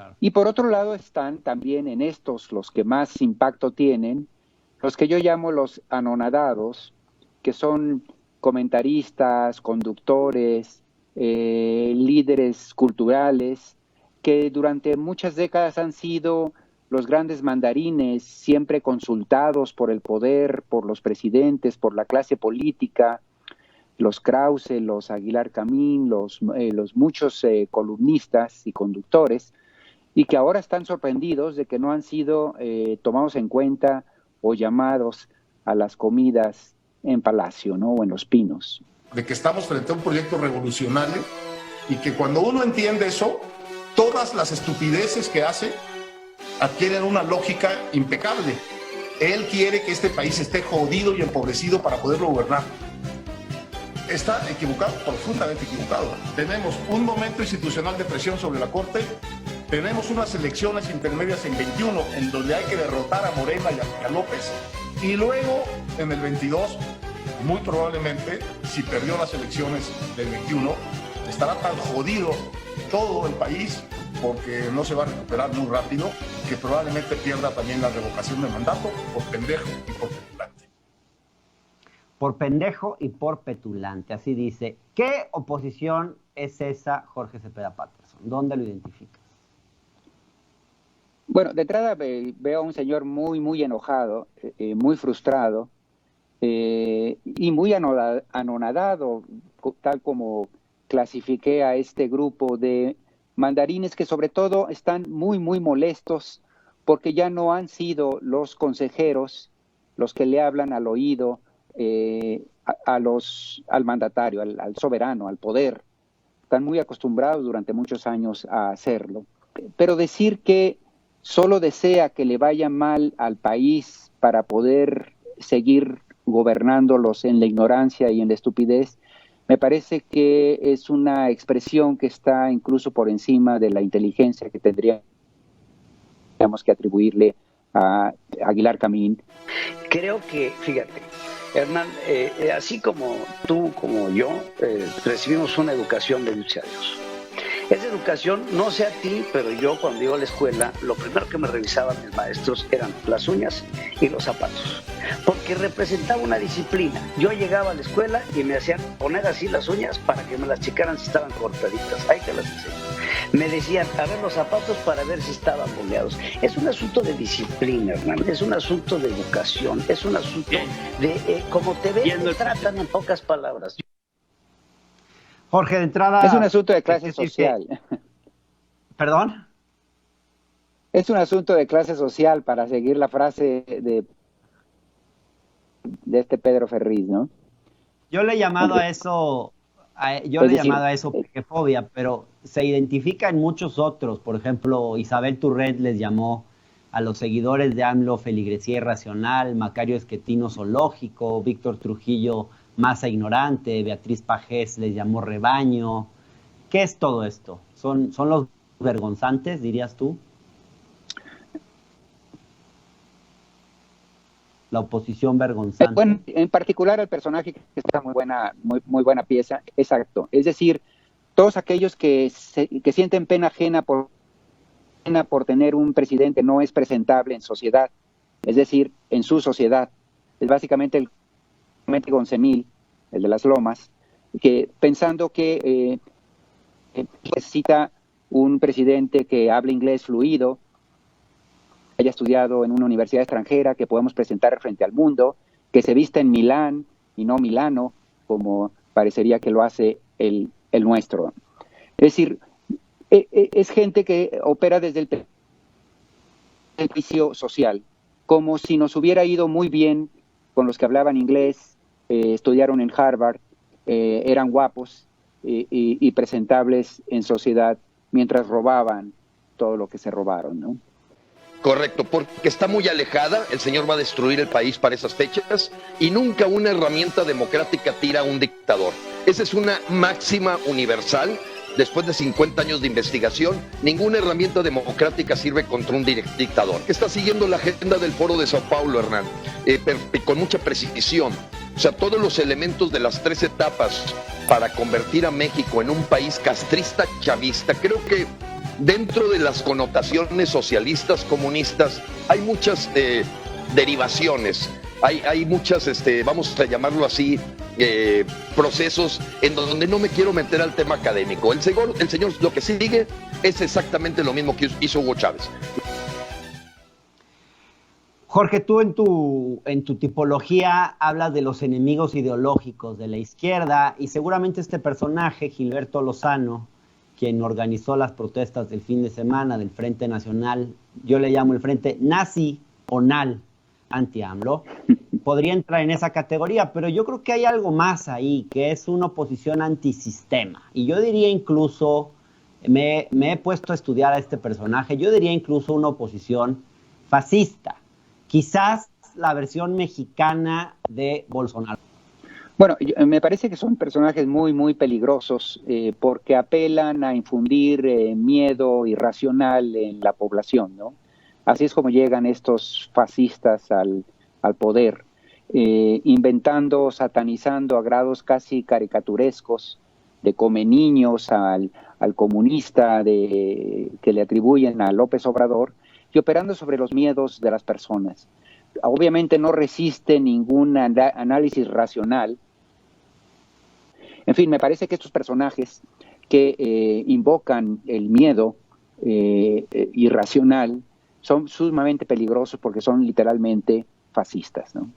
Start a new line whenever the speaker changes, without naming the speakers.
Claro.
Y por otro lado están también en estos los que más impacto tienen, los que yo llamo los anonadados, que son comentaristas, conductores, líderes culturales, que durante muchas décadas han sido los grandes mandarines, siempre consultados por el poder, por los presidentes, por la clase política, los Krause, los Aguilar Camín, los muchos columnistas y conductores, y que ahora están sorprendidos de que no han sido tomados en cuenta o llamados a las comidas en Palacio, ¿no? O en Los Pinos.
De que estamos frente a un proyecto revolucionario y que cuando uno entiende eso, todas las estupideces que hace adquieren una lógica impecable. Él quiere que este país esté jodido y empobrecido para poderlo gobernar. Está equivocado, profundamente equivocado. Tenemos un momento institucional de presión sobre la Corte, tenemos unas elecciones intermedias en 21 en donde hay que derrotar a Morena y a López, y luego en el 22, muy probablemente, si perdió las elecciones del 21, estará tan jodido todo el país, porque no se va a recuperar muy rápido, que probablemente pierda también la revocación de mandato por pendejo y por petulante.
Por pendejo y por petulante, así dice. ¿Qué oposición es esa, Jorge Cepeda Patterson? ¿Dónde lo identificas?
Bueno, de entrada veo a un señor muy enojado, muy frustrado y muy anonadado, tal como clasifiqué a este grupo de mandarines que sobre todo están muy molestos porque ya no han sido los consejeros los que le hablan al oído al mandatario, al soberano, al poder. Están muy acostumbrados durante muchos años a hacerlo. Pero decir que solo desea que le vaya mal al país para poder seguir gobernándolos en la ignorancia y en la estupidez, me parece que es una expresión que está incluso por encima de la inteligencia que tendríamos que atribuirle a Aguilar Camín.
Creo que, fíjate, Hernán, así como tú, como yo, recibimos una educación, bendito sea Dios. Esa educación, no sé a ti, pero yo cuando iba a la escuela, lo primero que me revisaban mis maestros eran las uñas y los zapatos, porque representaba una disciplina. Yo llegaba a la escuela y me hacían poner así las uñas para que me las checaran si estaban cortaditas. Ahí te las enseño. Me decían, a ver los zapatos para ver si estaban boleados. Es un asunto de disciplina, Hernán, es un asunto de educación, es un asunto de cómo te ven, te tratan, en pocas palabras.
Jorge, de entrada...
Es un asunto de clase social.
¿Perdón?
Es un asunto de clase social, para seguir la frase de este Pedro Ferriz, ¿no?
Yo le he llamado a eso... pequefobia, pero se identifica en muchos otros. Por ejemplo, Isabel Turret les llamó a los seguidores de AMLO feligresía irracional, Macario Esquetino zoológico, Víctor Trujillo masa ignorante, Beatriz Pajés les llamó rebaño. ¿Qué es todo esto? ¿Son los vergonzantes, dirías tú? La oposición vergonzante.
Bueno, en particular el personaje que está muy buena pieza, exacto. Es decir, todos aquellos que sienten pena ajena por tener un presidente no es presentable en sociedad, es decir, en su sociedad. Es básicamente el Gonzemil, el de las Lomas, que pensando que necesita un presidente que hable inglés fluido, haya estudiado en una universidad extranjera, que podemos presentar frente al mundo, que se vista en Milán y no Milano, como parecería que lo hace el nuestro. Es decir, es gente que opera desde el juicio social, como si nos hubiera ido muy bien con los que hablaban inglés, estudiaron en Harvard, eran guapos y presentables en sociedad, mientras robaban todo lo que se robaron, ¿no?
Correcto, porque está muy alejada, el señor va a destruir el país para esas fechas y nunca una herramienta democrática tira a un dictador. Esa es una máxima universal. Después de 50 años de investigación, ninguna herramienta democrática sirve contra un dictador. Está siguiendo la agenda del Foro de Sao Paulo, Hernán, con mucha precisión. O sea, todos los elementos de las 3 etapas para convertir a México en un país castrista chavista, creo que dentro de las connotaciones socialistas, comunistas, hay muchas derivaciones, hay muchas, vamos a llamarlo así, procesos en donde no me quiero meter al tema académico. El señor lo que sigue es exactamente lo mismo que hizo Hugo Chávez.
Jorge, tú en tu tipología hablas de los enemigos ideológicos de la izquierda y seguramente este personaje, Gilberto Lozano, quien organizó las protestas del fin de semana del Frente Nacional, yo le llamo el Frente Nazi o NAL, anti-AMLO, podría entrar en esa categoría, pero yo creo que hay algo más ahí, que es una oposición antisistema. Y yo diría incluso, me he puesto a estudiar a este personaje, yo diría incluso una oposición fascista. Quizás la versión mexicana de Bolsonaro.
Bueno, me parece que son personajes muy, muy peligrosos porque apelan a infundir miedo irracional en la población, ¿no? Así es como llegan estos fascistas al poder, inventando, satanizando a grados casi caricaturescos, de come niños al comunista que le atribuyen a López Obrador, y operando sobre los miedos de las personas. Obviamente no resiste ningún análisis racional. En fin, me parece que estos personajes que invocan el miedo irracional son sumamente peligrosos porque son literalmente fascistas, ¿no?